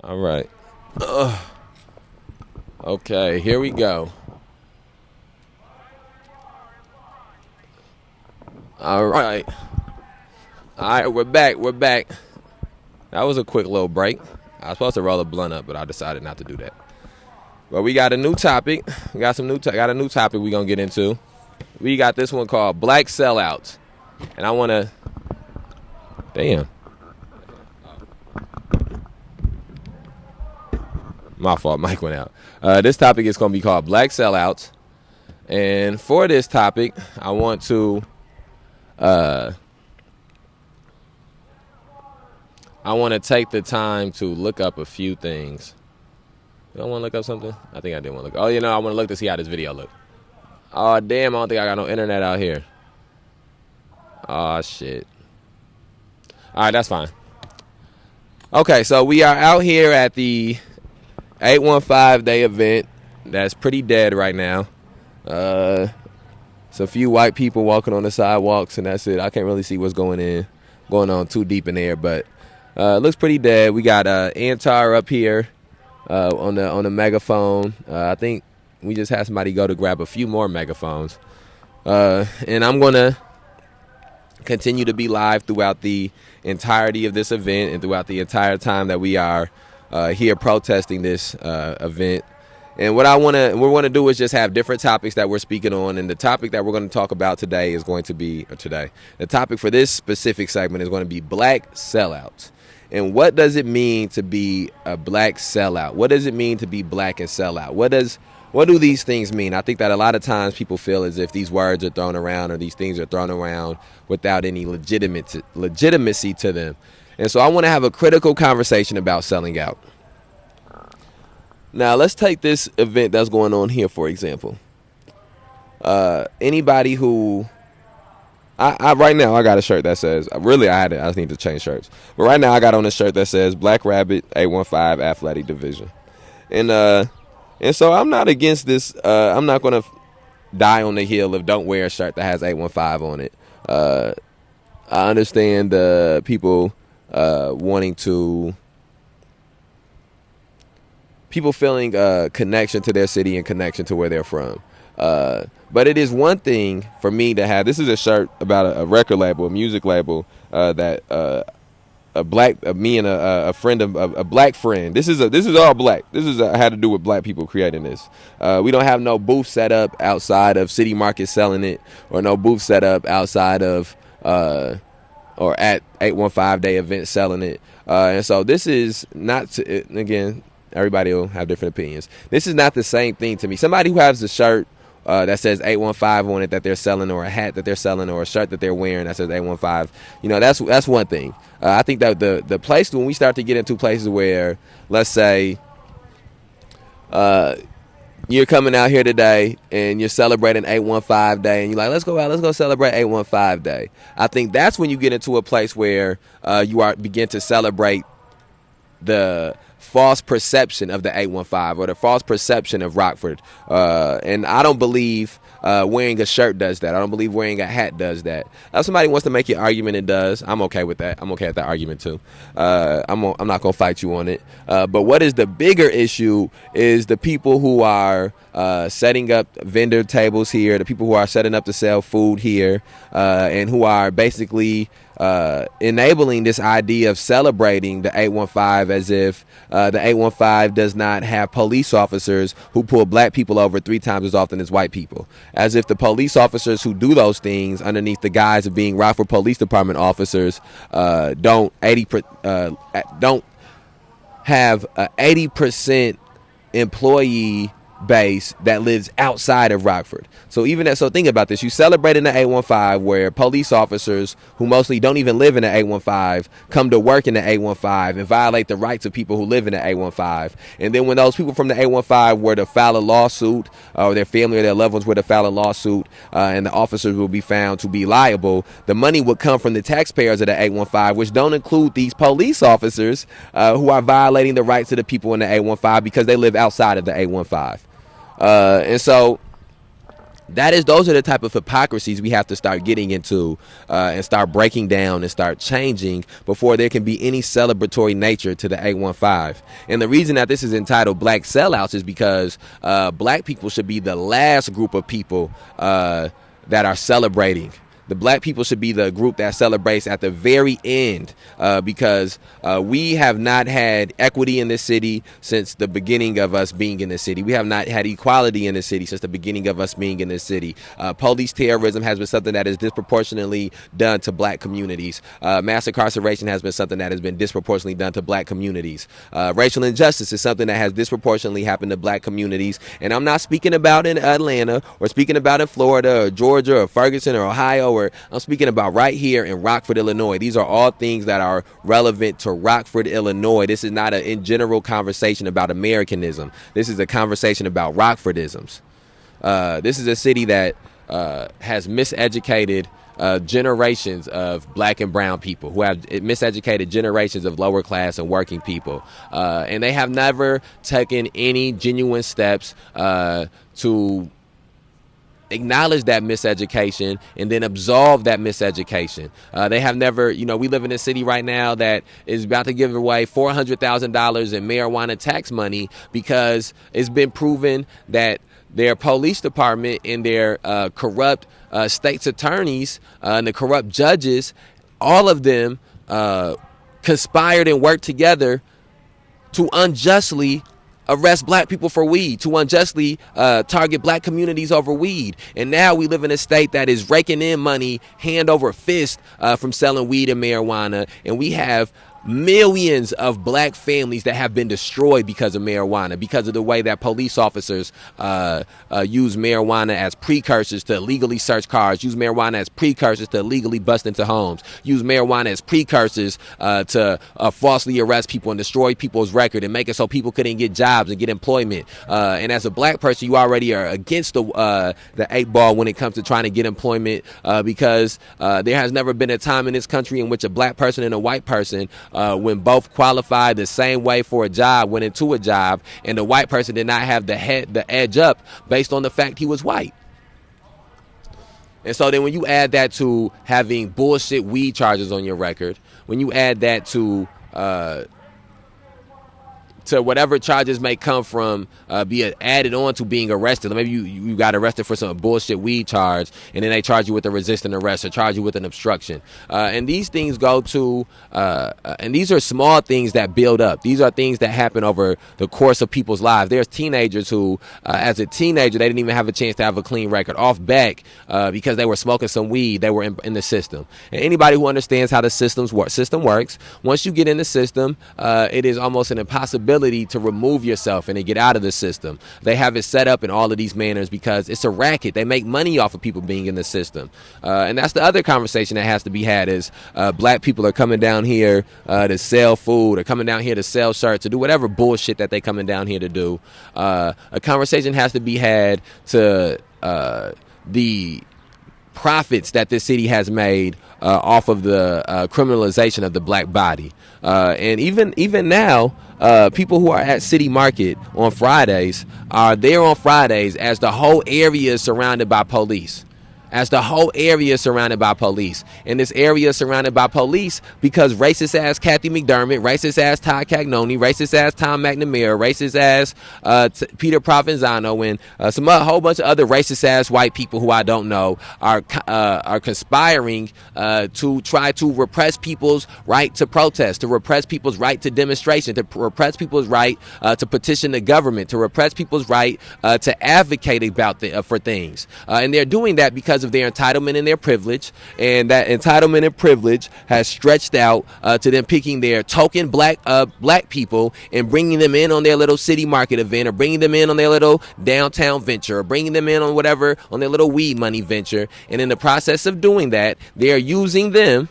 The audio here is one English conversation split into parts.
All right. Okay, here we go. All right. All right, we're back. We're back. That was a quick little break. I was supposed to roll a blunt up, but I decided not to do that. But we got a new topic. We got got a new topic we gonna get into. We got this one called Black Sellouts, and I wanna. Damn. My fault. Mic went out. This topic is gonna be called Black Sellouts, and for this topic, I want to. I want to take the time to look up a few things. You don't want to look up something? I think I did want to look. Oh, I want to look to see how this video look. Oh, damn, I don't think I got no internet out here. Oh, shit. All right, that's fine. Okay, so we are out here at the 815 day event. That's pretty dead right now. It's a few white people walking on the sidewalks, and that's it. I can't really see what's going on too deep in there, but it looks pretty dead. We got Antar up here on the megaphone. I think we just had somebody go to grab a few more megaphones, and I'm gonna continue to be live throughout the entirety of this event and throughout the entire time that we are here protesting this event. And what we're going to do is just have different topics that we're speaking on. And the topic that we're going to talk about today is going to be, the topic for this specific segment is going to be black sellouts. And what does it mean to be a black sellout? What does it mean to be black and sellout? What do these things mean? I think that a lot of times people feel as if these words are thrown around or these things are thrown around without any legitimacy to them. And so I want to have a critical conversation about selling out. Now, let's take this event that's going on here, for example. Anybody who... right now, I got a shirt that says... I just need to change shirts. But right now, I got on a shirt that says Black Rabbit 815 Athletic Division. And so I'm not against this. I'm not going to die on the hill of don't wear a shirt that has 815 on it. I understand people wanting to... People feeling connection to their city and connection to where they're from. But it is one thing for me to have. This is a shirt about a record label, a music label that me and a friend of a black friend. This is all black. This is had to do with black people creating this. We don't have no booth set up outside of City Market selling it, or no booth set up outside of or at 815 day event selling it. And so this is not again. Everybody will have different opinions. This is not the same thing to me. Somebody who has a shirt that says 815 on it that they're selling, or a hat that they're selling, or a shirt that they're wearing that says 815, that's one thing. I think that the place, when we start to get into places where, let's say, you're coming out here today and you're celebrating 815 day, and you're like, let's go celebrate 815 day. I think that's when you get into a place where you begin to celebrate the false perception of the 815 or the false perception of Rockford. And I don't believe wearing a shirt does that. I don't believe wearing a hat does that. If somebody wants to make your argument, it does. I'm okay with that. I'm okay with that argument too. I'm not going to fight you on it. But what is the bigger issue is the people who are setting up vendor tables here, the people who are setting up to sell food here, and who are basically enabling this idea of celebrating the 815 as if the 815 does not have police officers who pull black people over 3 times as often as white people. As if the police officers who do those things underneath the guise of being Rockford Police Department officers don't have a 80% employee base that lives outside of Rockford. So think about this. You celebrate in the 815 where police officers who mostly don't even live in the 815 come to work in the 815 and violate the rights of people who live in the 815. And then when those people from the 815 were to file a lawsuit, or their family or their loved ones were to file a lawsuit, and the officers will be found to be liable, the money would come from the taxpayers of the 815, which don't include these police officers who are violating the rights of the people in the 815 because they live outside of the 815. And so Those are the type of hypocrisies we have to start getting into and start breaking down and start changing before there can be any celebratory nature to the 815. And the reason that this is entitled Black Sellouts is because black people should be the last group of people that are celebrating. The black people should be the group that celebrates at the very end because we have not had equity in this city since the beginning of us being in the city. We have not had equality in the city since the beginning of us being in this city. Police terrorism has been something that is disproportionately done to black communities. Mass incarceration has been something that has been disproportionately done to black communities. Racial injustice is something that has disproportionately happened to black communities. And I'm not speaking about in Atlanta or speaking about in Florida or Georgia or Ferguson or Ohio. I'm speaking about right here in Rockford, Illinois. These are all things that are relevant to Rockford, Illinois. This is not an in general conversation about Americanism. This is a conversation about Rockfordisms. This is a city that has miseducated generations of black and brown people, who have miseducated generations of lower class and working people. And they have never taken any genuine steps to acknowledge that miseducation and then absolve that miseducation. They have never, we live in a city right now that is about to give away $400,000 in marijuana tax money because it's been proven that their police department and their corrupt state's attorneys and the corrupt judges, all of them conspired and worked together to unjustly arrest black people for weed, to unjustly target black communities over weed. And now we live in a state that is raking in money hand over fist from selling weed and marijuana. And we have millions of black families that have been destroyed because of marijuana, because of the way that police officers use marijuana as precursors to illegally search cars, use marijuana as precursors to illegally bust into homes, use marijuana as precursors to falsely arrest people and destroy people's record and make it so people couldn't get jobs and get employment. And as a black person, you already are against the eight ball when it comes to trying to get employment because there has never been a time in this country in which a black person and a white person when both qualified the same way for a job, went into a job, and the white person did not have the edge up based on the fact he was white. And so then when you add that to having bullshit weed charges on your record, when you add that to whatever charges may come from be added on to being arrested. Maybe you got arrested for some bullshit weed charge, and then they charge you with a resisting arrest or charge you with an obstruction. And these things go to, and these are small things that build up. These are things that happen over the course of people's lives. There's teenagers who, as a teenager, they didn't even have a chance to have a clean record off back because they were smoking some weed. They were in the system. And anybody who understands how the system works, once you get in the system, it is almost an impossibility to remove yourself and to get out of the system. They have it set up in all of these manners because it's a racket. They make money off of people being in the system. And that's the other conversation that has to be had is black people are coming down here to sell food or coming down here to sell shirts to do whatever bullshit that they coming down here to do. A conversation has to be had to the profits that this city has made off of the criminalization of the black body. And even now, people who are at City Market on Fridays are there on Fridays as the whole area is surrounded by police. As the whole area is surrounded by police. And this area is surrounded by police because racist ass Kathy McDermott, racist ass Todd Cagnoni, racist ass Tom McNamara, racist ass Peter Provenzano, and a whole bunch of other racist ass white people who I don't know are conspiring to try to repress people's right to protest, to repress people's right to demonstration, to repress people's right to petition the government, to repress people's right to advocate about for things. And they're doing that because of their entitlement and their privilege, and that entitlement and privilege has stretched out to them picking their token black people and bringing them in on their little City Market event, or bringing them in on their little downtown venture, or bringing them in on whatever, on their little weed money venture. And in the process of doing that, they are using them,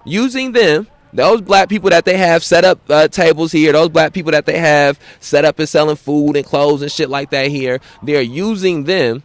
those black people that they have set up tables here, those black people that they have set up and selling food and clothes and shit like that here, they're using them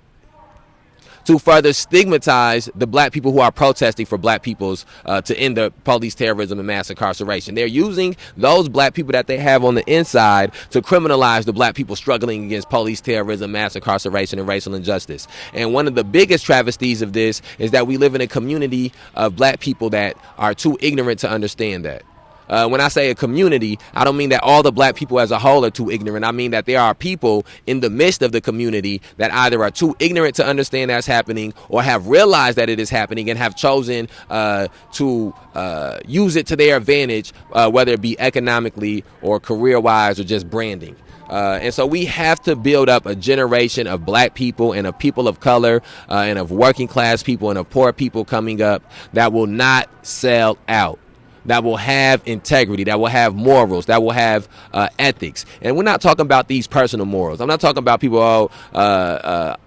to further stigmatize the black people who are protesting for black people's to end the police terrorism and mass incarceration. They're using those black people that they have on the inside to criminalize the black people struggling against police terrorism, mass incarceration, and racial injustice. And one of the biggest travesties of this is that we live in a community of black people that are too ignorant to understand that. When I say a community, I don't mean that all the black people as a whole are too ignorant. I mean that there are people in the midst of the community that either are too ignorant to understand that's happening or have realized that it is happening and have chosen to use it to their advantage, whether it be economically or career-wise or just branding. And so we have to build up a generation of black people and of people of color and of working class people and of poor people coming up that will not sell out, that will have integrity, that will have morals, that will have ethics. And we're not talking about these personal morals. I'm not talking about people,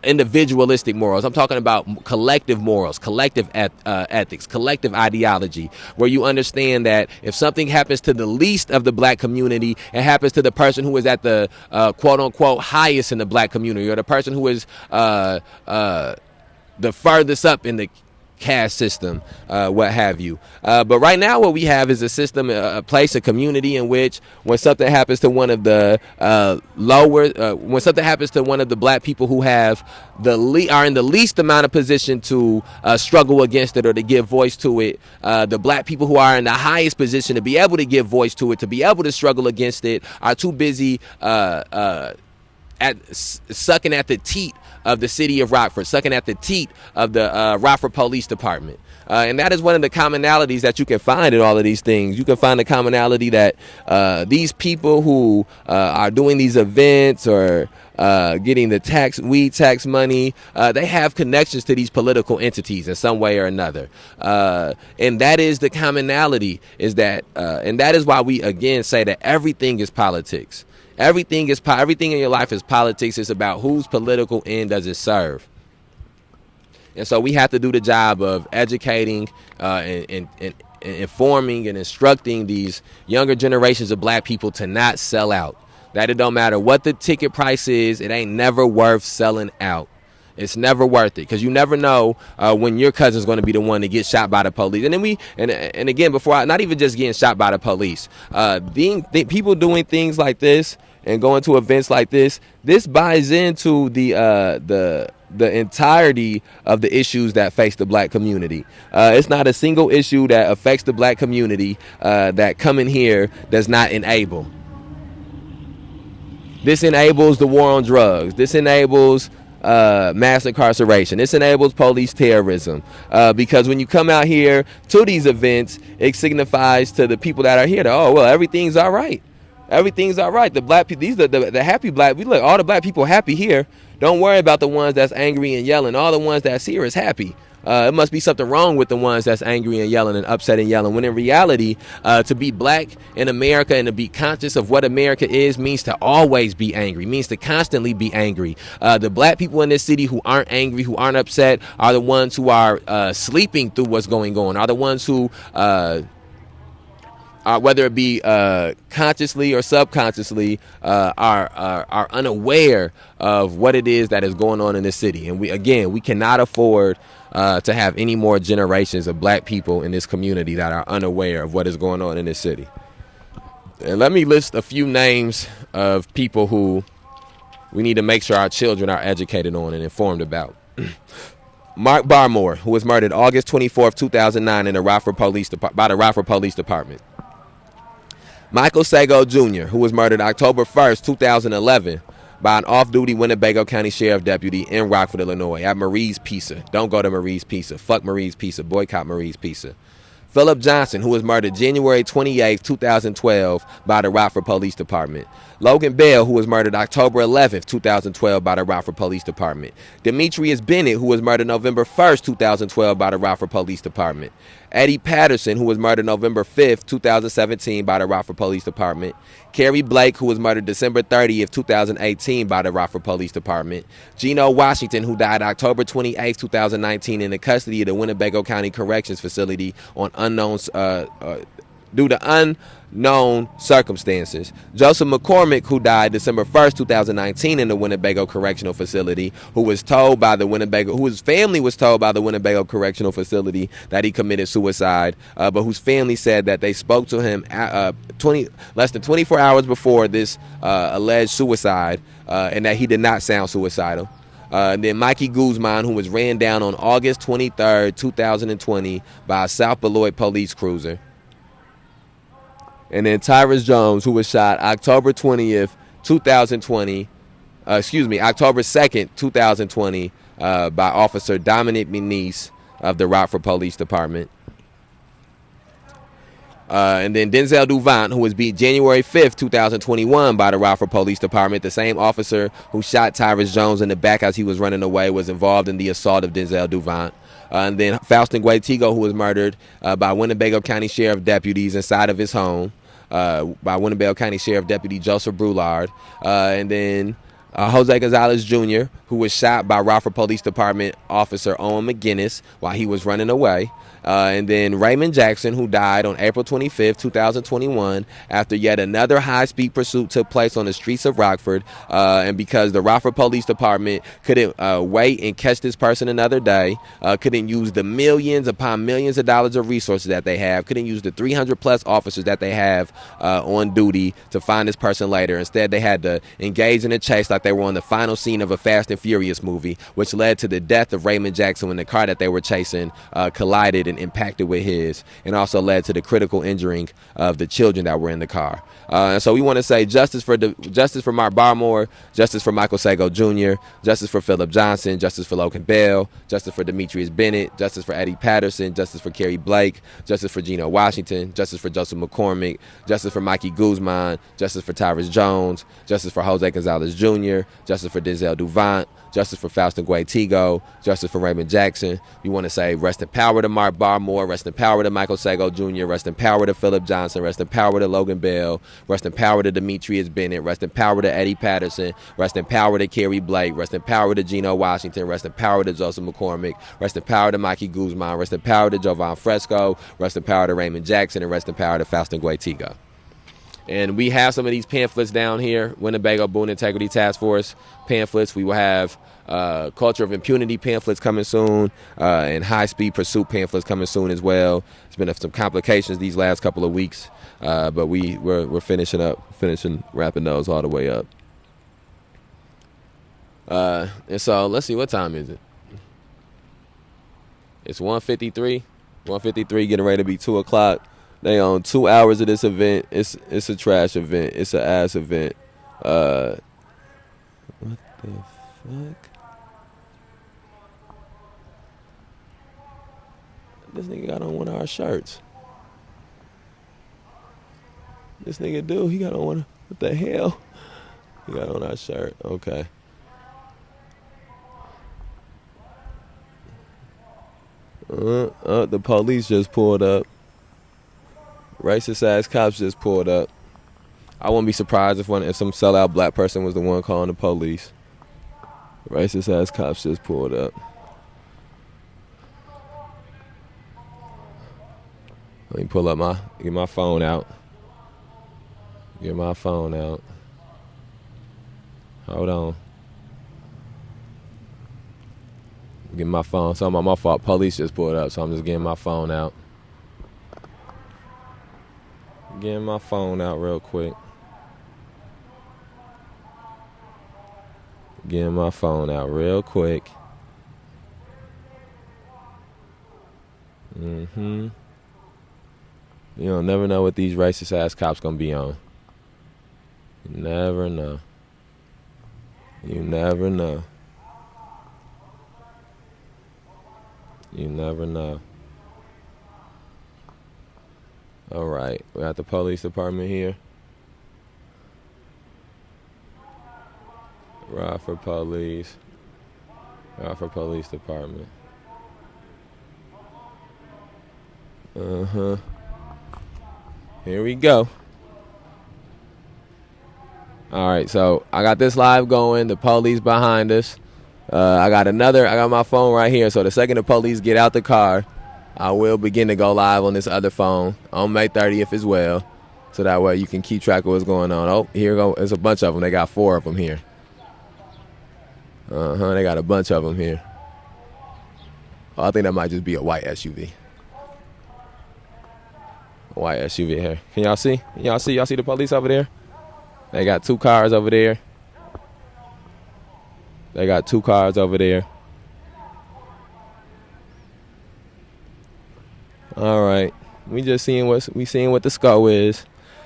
individualistic morals. I'm talking about collective morals, collective ethics, collective ideology, where you understand that if something happens to the least of the black community, it happens to the person who is at the quote unquote highest in the black community, or the person who is the furthest up in the caste system, what have you. But right now what we have is a system, a place, a community in which when something happens to one of the when something happens to one of the black people who have are in the least amount of position to struggle against it or to give voice to it, the black people who are in the highest position to be able to give voice to it, to be able to struggle against it, are too busy sucking at the teat of the city of Rockford, sucking at the teat of the Rockford Police Department. And that is one of the commonalities that you can find in all of these things. You can find the commonality that these people who are doing these events or getting the weed tax money, they have connections to these political entities in some way or another. And that is the commonality, is that, and that is why we again say that everything is politics. Everything in your life is politics. It's about whose political end does it serve. And so we have to do the job of educating and informing and instructing these younger generations of black people to not sell out. That it don't matter what the ticket price is, it ain't never worth selling out. It's never worth it, because you never know when your cousin's going to be the one to get shot by the police. And then and again, not even just getting shot by the police, people doing things like this and going to events like this buys into the entirety of the issues that face the black community. It's not a single issue that affects the black community that coming here does not enable. This enables the war on drugs. This enables mass incarceration. This enables police terrorism, because when you come out here to these events, it signifies to the people that are here that, oh, well, everything's all right. Everything's all right. The black people, these are the happy black. We look, all the black people happy here. Don't worry about the ones that's angry and yelling. All the ones that's here is happy. It must be something wrong with the ones that's angry and yelling and upset and yelling. When in reality, to be black in America and to be conscious of what America is means to always be angry, means to constantly be angry. The black people in this city who aren't angry, who aren't upset, are the ones who are sleeping through what's going on, are the ones who whether it be consciously or subconsciously, are unaware of what it is that is going on in this city. And we cannot afford to have any more generations of black people in this community that are unaware of what is going on in this city. And let me list a few names of people who we need to make sure our children are educated on and informed about. Mark Barmore, who was murdered August 24th, 2009 by the Rockford Police Department. Michael Sago Jr., who was murdered October 1st, 2011 by an off-duty Winnebago County Sheriff Deputy in Rockford, Illinois, at Marie's Pizza. Don't go to Marie's Pizza. Fuck Marie's Pizza. Boycott Marie's Pizza. Philip Johnson, who was murdered January 28, 2012 by the Rockford Police Department. Logan Bell, who was murdered October 11, 2012 by the Rockford Police Department. Demetrius Bennett, who was murdered November 1st, 2012 by the Rockford Police Department. Eddie Patterson, who was murdered November 5th, 2017 by the Rockford Police Department. Kerry Blake, who was murdered December 30th, 2018 by the Rockford Police Department. Gino Washington, who died October 28th, 2019 in the custody of the Winnebago County Corrections Facility on unknown due to unknown circumstances. Joseph McCormick, who died December 1st, 2019 in the Winnebago Correctional Facility, whose family was told by the Winnebago Correctional Facility that he committed suicide, but whose family said that they spoke to him less than 24 hours before this alleged suicide, and that he did not sound suicidal. And then Mikey Guzman, who was ran down on August 23rd, 2020 by a South Beloit police cruiser. And then Tyrus Jones, who was shot October 2nd, 2020, by Officer Dominic Menise of the Rockford Police Department. And then Denzel Duvant, who was beat January 5th, 2021 by the Rockford Police Department. The same officer who shot Tyrus Jones in the back as he was running away was involved in the assault of Denzel Duvant. And then Faustin Guetigo, who was murdered by Winnebago County Sheriff deputies inside of his home by Winnebago County Sheriff Deputy Joseph Brulard. And then Jose Gonzalez Jr., who was shot by Rockford Police Department Officer Owen McGinnis while he was running away. And then Raymond Jackson, who died on April 25th, 2021, after yet another high-speed pursuit took place on the streets of Rockford. And because the Rockford Police Department couldn't wait and catch this person another day, couldn't use the millions upon millions of dollars of resources that they have, couldn't use the 300-plus officers that they have on duty to find this person later. Instead, they had to engage in a chase like they were on the final scene of a Fast and Furious movie, which led to the death of Raymond Jackson when the car that they were chasing collided and impacted with his, and also led to the critical injuring of the children that were in the car. And so we want to say justice for Mark Barmore, justice for Michael Sago Jr., justice for Philip Johnson, justice for Logan Bell, justice for Demetrius Bennett, justice for Eddie Patterson, justice for Kerry Blake, justice for Geno Washington, justice for Joseph McCormick, justice for Mikey Guzman, justice for Tyrus Jones, justice for Jose Gonzalez Jr., justice for Denzel Duvant, justice for Faustin Guetigo, justice for Raymond Jackson. We want to say rest in power to Mark Barmore, rest in power to Michael Sago Jr., rest in power to Philip Johnson, rest in power to Logan Bell, rest in power to Demetrius Bennett, rest in power to Eddie Patterson, rest in power to Kerry Blake, rest in power to Geno Washington, rest in power to Joseph McCormick, rest in power to Mikey Guzman, rest in power to Jovan Fresco, rest in power to Raymond Jackson, and rest in power to Faustin Guetigo. And we have some of these pamphlets down here, Winnebago Boone Integrity Task Force pamphlets. We will have Culture of Impunity pamphlets coming soon, and High Speed Pursuit pamphlets coming soon as well. It's been some complications these last couple of weeks, but we're wrapping those all the way up. And so let's see, what time is it? It's 1:53. 1:53, getting ready to be 2 o'clock. They own 2 hours of this event. It's a trash event. It's an ass event. What the fuck? This nigga got on one of our shirts. This nigga do. He got on one. What the hell? He got on our shirt. Okay. The police just pulled up. Racist ass cops just pulled up. I wouldn't be surprised if some sellout black person was the one calling the police. Racist ass cops just pulled up. Let me get my phone out. Get my phone out. Hold on. Get my phone. Something on my fault. Police just pulled up, so I'm just getting my phone out. Getting my phone out real quick. Getting my phone out real quick. You don't never know what these racist ass cops gonna be on. You never know. You never know. You never know. All right, we're at the police department here. Rockford Police Department. Here we go. All right, so I got this live going. The police behind us. I got my phone right here. So the second the police get out the car, I will begin to go live on this other phone on May 30th as well, so that way you can keep track of what's going on. Oh, here go. There's a bunch of them. They got 4 of them here. They got a bunch of them here. Oh, I think that might just be a white SUV. A white SUV here. Can y'all see? Y'all see the police over there? They got 2 cars over there. They got 2 cars over there. All right. We just seeing what the score is.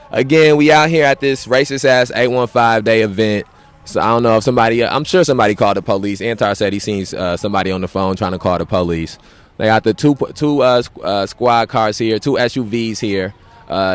Again, we out here at this racist ass 815 day event. So I don't know if I'm sure somebody called the police. Antar said he seen somebody on the phone trying to call the police. They got the two squad cars here, 2 SUVs here.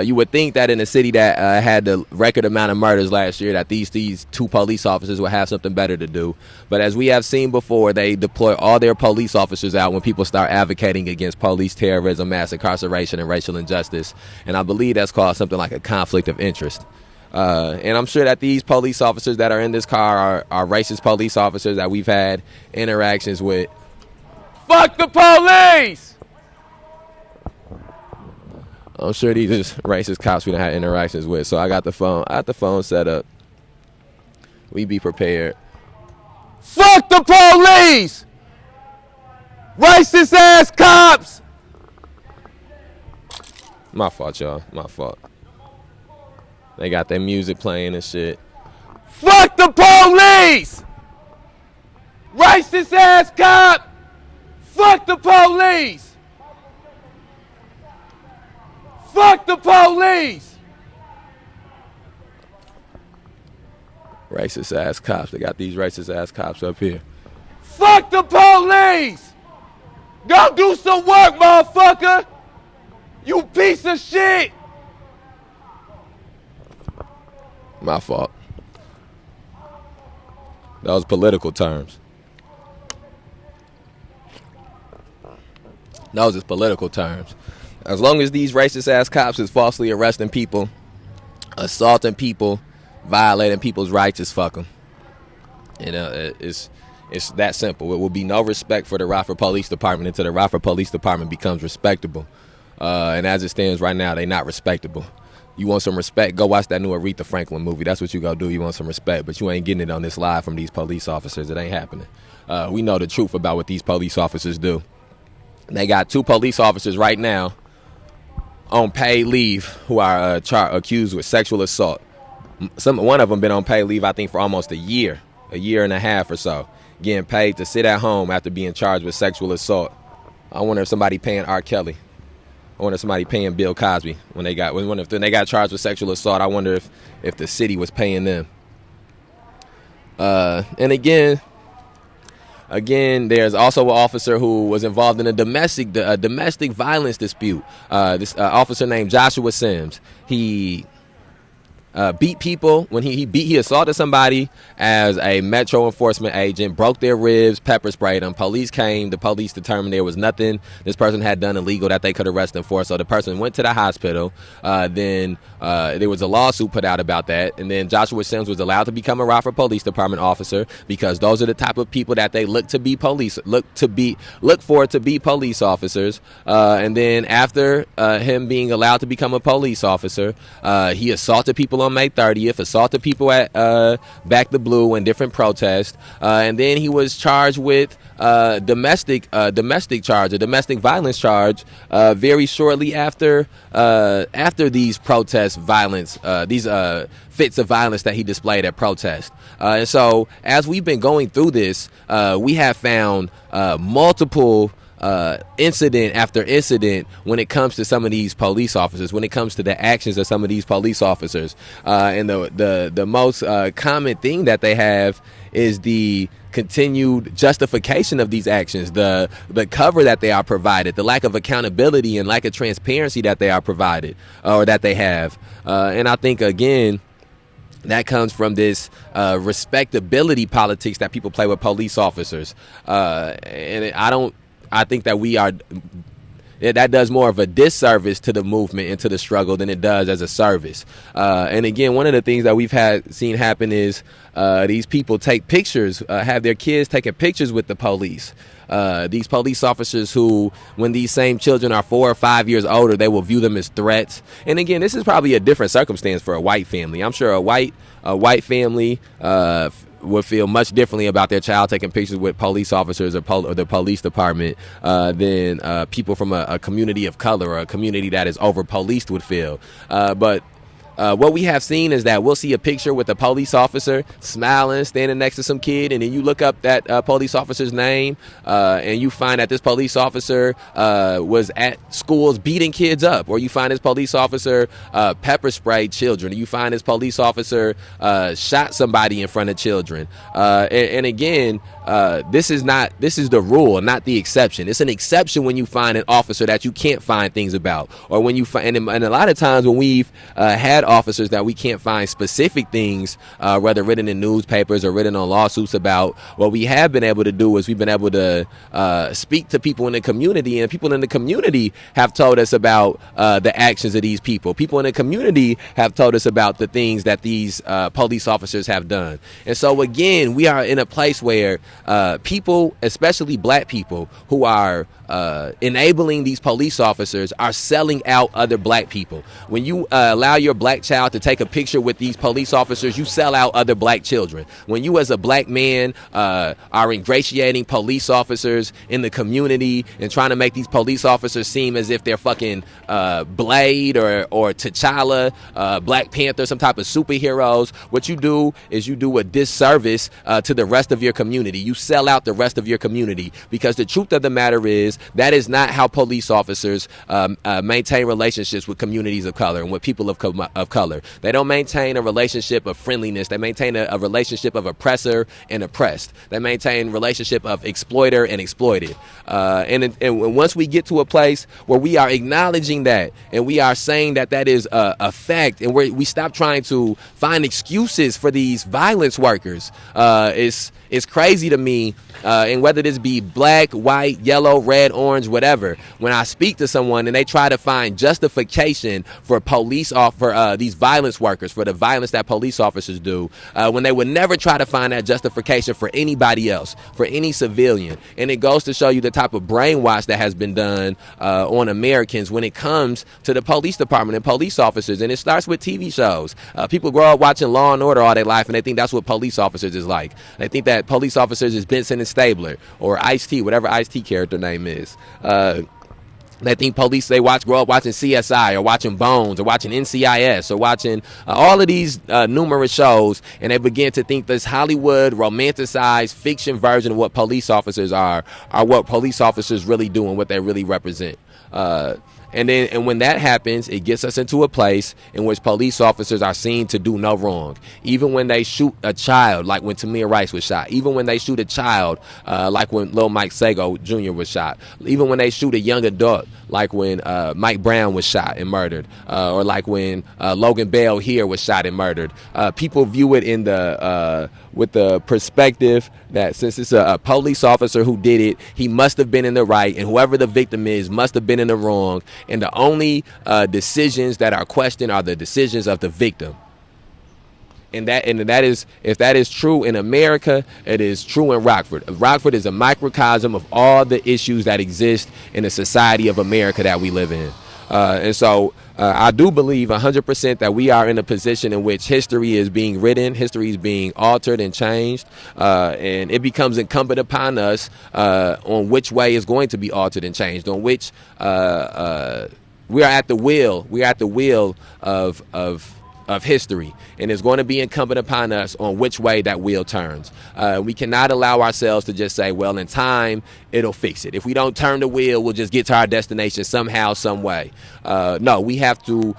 You would think that in a city that had the record amount of murders last year, that these 2 police officers would have something better to do. But as we have seen before, they deploy all their police officers out when people start advocating against police terrorism, mass incarceration, and racial injustice. And I believe that's called something like a conflict of interest. And I'm sure that these police officers that are in this car are racist police officers that we've had interactions with. Fuck the police! I'm sure these are racist cops we done had interactions with. So I got the phone set up. We be prepared. Fuck the police! Racist ass cops! My fault, y'all. My fault. They got their music playing and shit. Fuck the police! Racist ass cop! Fuck the police! Fuck the police! Racist ass cops. They got these racist ass cops up here. Fuck the police! Go do some work, motherfucker! You piece of shit! My fault. That was political terms. Those is political terms. As long as these racist ass cops is falsely arresting people, assaulting people, violating people's rights, is fuck them. You know, it's that simple. It will be no respect for the Rockford Police Department until the Rockford Police Department becomes respectable. And as it stands right now, they not respectable. You want some respect? Go watch that new Aretha Franklin movie. That's what you go do. You want some respect, but you ain't getting it on this live from these police officers. It ain't happening. We know the truth about what these police officers do. They got 2 police officers right now on paid leave who are accused with sexual assault. One of them been on paid leave, I think, for almost a year and a half or so, getting paid to sit at home after being charged with sexual assault. I wonder if somebody paying R. Kelly. I wonder if somebody paying Bill Cosby when they got charged with sexual assault. I wonder if the city was paying them. And again, there's also an officer who was involved in a domestic violence dispute. This officer named Joshua Sims. He beat people when he assaulted somebody as a Metro enforcement agent, broke their ribs, pepper sprayed them. Police came. The police determined there was nothing this person had done illegal that they could arrest him for. So the person went to the hospital. Then there was a lawsuit put out about that, and then Joshua Sims was allowed to become a Rockford Police Department officer because those are the type of people that they look for to be police officers. And then after him being allowed to become a police officer, he assaulted people on May 30th, assaulted people at Back the Blue and different protests, and then he was charged with domestic violence charge very shortly after these protest violence, these fits of violence that he displayed at protest. And so as we've been going through this, we have found multiple incident after incident when it comes to some of these police officers, when it comes to the actions of some of these police officers. And the most common thing that they have is the continued justification of these actions, the cover that they are provided, the lack of accountability and lack of transparency that they are provided or that they have. And I think, again, that comes from this respectability politics that people play with police officers. And I think that we are that does more of a disservice to the movement and to the struggle than it does as a service. And again, one of the things that we've seen happen is these people take pictures, have their kids taking pictures with the police. These police officers who, when these same children are 4 or 5 years older, they will view them as threats. And again, this is probably a different circumstance for a white family. I'm sure a white family would feel much differently about their child taking pictures with police officers or the police department than people from a community of color or a community that is over policed would feel. But what we have seen is that we'll see a picture with a police officer smiling, standing next to some kid, and then you look up that police officer's name, and you find that this police officer was at schools beating kids up, or you find this police officer pepper sprayed children, or you find this police officer shot somebody in front of children. And again, this is the rule, not the exception. It's an exception when you find an officer that you can't find things about, or when you find, and a lot of times when we've had officers that we can't find specific things, whether written in newspapers or written on lawsuits about, what we have been able to do is we've been able to speak to people in the community, and people in the community have told us about the actions of these people. People in the community have told us about the things that these police officers have done. And so again, we are in a place where people, especially black people, who are enabling these police officers are selling out other black people. When you allow your black child to take a picture with these police officers, you sell out other black children. When you as a black man are ingratiating police officers in the community and trying to make these police officers seem as if they're fucking Blade or T'Challa, Black Panther, some type of superheroes, what you do is you do a disservice to the rest of your community. You sell out the rest of your community, because the truth of the matter is that is not how police officers maintain relationships with communities of color and with people of color. They don't maintain a relationship of friendliness. They maintain a relationship of oppressor and oppressed. They maintain a relationship of exploiter and exploited. And once we get to a place where we are acknowledging that, and we are saying that that is a fact, and we stop trying to find excuses for these violence workers, it's crazy to me, and whether this be black, white, yellow, red, orange, whatever, when I speak to someone and they try to find justification for these violence workers, for the violence that police officers do, when they would never try to find that justification for anybody else, for any civilian. And it goes to show you the type of brainwash that has been done on Americans when it comes to the police department and police officers. And it starts with TV shows. People grow up watching Law and Order all their life, and they think that's what police officers is like. They think that police officers is Benson and Stabler or Ice-T, whatever Ice-T character name is. They think police, grow up watching CSI or watching Bones or watching NCIS or watching all of these numerous shows, and they begin to think this Hollywood romanticized fiction version of what police officers are what police officers really do and what they really represent. And when that happens, it gets us into a place in which police officers are seen to do no wrong. Even when they shoot a child, like when Tamir Rice was shot. Even when they shoot a child, like when Lil Mike Sago Jr. was shot. Even when they shoot a young adult, like when Mike Brown was shot and murdered. Or like when Logan Bell here was shot and murdered. People view it in with the perspective that since it's a police officer who did it, he must have been in the right, and whoever the victim is must have been in the wrong, and the only decisions that are questioned are the decisions of the victim. And that is, if that is true in America, it is true in Rockford. Rockford is a microcosm of all the issues that exist in the society of America that we live in. And so I do believe 100% that we are in a position in which history is being written, history is being altered and changed, and it becomes incumbent upon us on which way is going to be altered and changed, on which we are at the wheel of history, and it's going to be incumbent upon us on which way that wheel turns. We cannot allow ourselves to just say, well, in time, it'll fix it. If we don't turn the wheel, we'll just get to our destination somehow, some way. No, we have to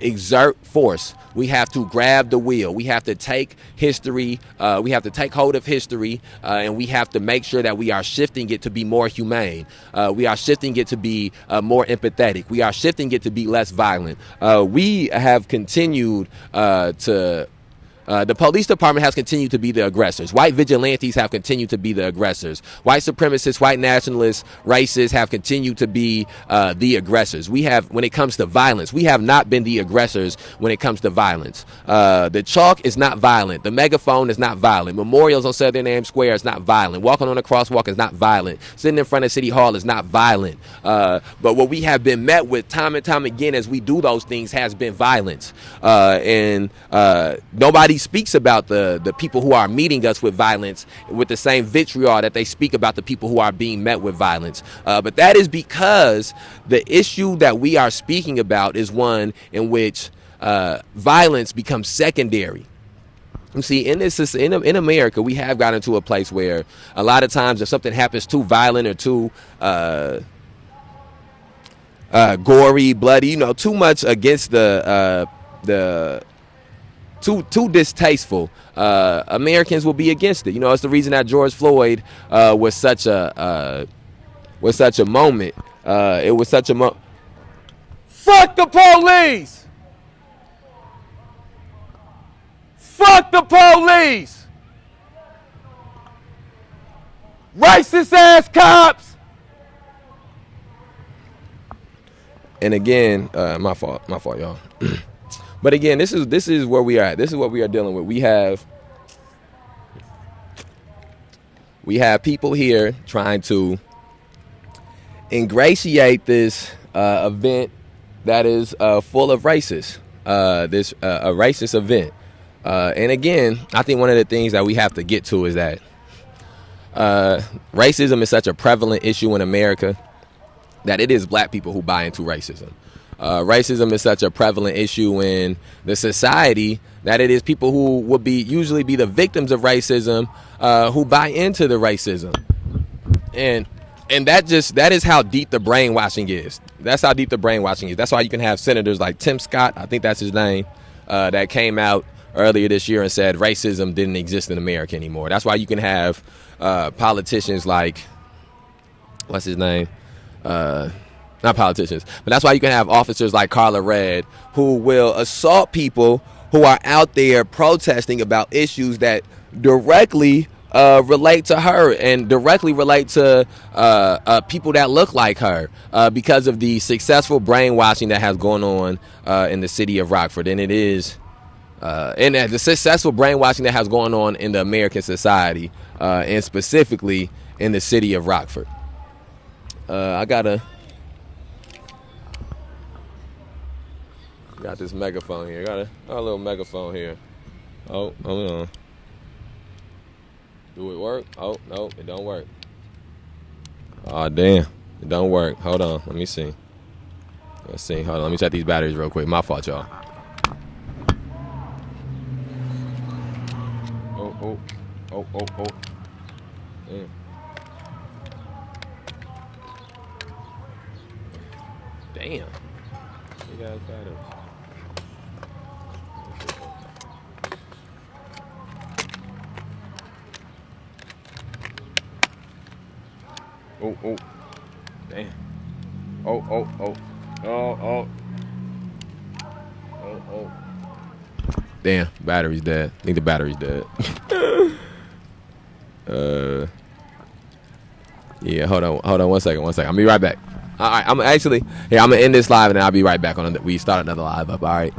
exert force. We have to grab the wheel. We have to take history. We have to take hold of history, and we have to make sure that we are shifting it to be more humane. We are shifting it to be more empathetic. We are shifting it to be less violent. We have continued to The police department has continued to be the aggressors. White vigilantes have continued to be the aggressors. White supremacists, white nationalists, racists have continued to be the aggressors. We have, when it comes to violence, we have not been the aggressors when it comes to violence. The chalk is not violent. The megaphone is not violent. Memorials on Southern Am Square is not violent. Walking on a crosswalk is not violent. Sitting in front of City Hall is not violent. But what we have been met with time and time again as we do those things has been violence. And nobody speaks about the people who are meeting us with violence with the same vitriol that they speak about the people who are being met with violence. But that is because the issue that we are speaking about is one in which violence becomes secondary. You see, in America, we have gotten to a place where a lot of times if something happens too violent or too gory, bloody, too much against the too distasteful, Americans will be against it. It's the reason that George Floyd was such a moment. It was such a moment. Fuck the police! Fuck the police! Racist ass cops! And again, my fault, y'all. But again, this is where we are at. This is what we are dealing with. We have people here trying to ingratiate this event that is full of racists. This a racist event. And again, I think one of the things that we have to get to is that racism is such a prevalent issue in America that it is black people who buy into racism. Racism is such a prevalent issue in the society that it is people who would usually be the victims of racism who buy into the racism. And that is how deep the brainwashing is. That's how deep the brainwashing is. That's why you can have senators like Tim Scott, I think that's his name, that came out earlier this year and said racism didn't exist in America anymore. That's why you can have politicians like, what's his name? Not politicians, but that's why you can have officers like Carla Red who will assault people who are out there protesting about issues that directly relate to her and directly relate to people that look like her because of the successful brainwashing that has gone on in the city of Rockford. And it is and the successful brainwashing that has gone on in the American society and specifically in the city of Rockford. I got this megaphone here. Got a little megaphone here. Oh, hold on. Do it work? Oh, no, it don't work. Oh, damn. It don't work. Hold on. Let me see. Let's see. Hold on. Let me check these batteries real quick. My fault, y'all. Oh. Damn. Damn. You guys batteries. Oh. Damn. Oh. Damn, battery's dead. I think the battery's dead. Yeah, hold on 1 second. I'll be right back. All right, I'm gonna end this live and then I'll be right back we start another live up. All right.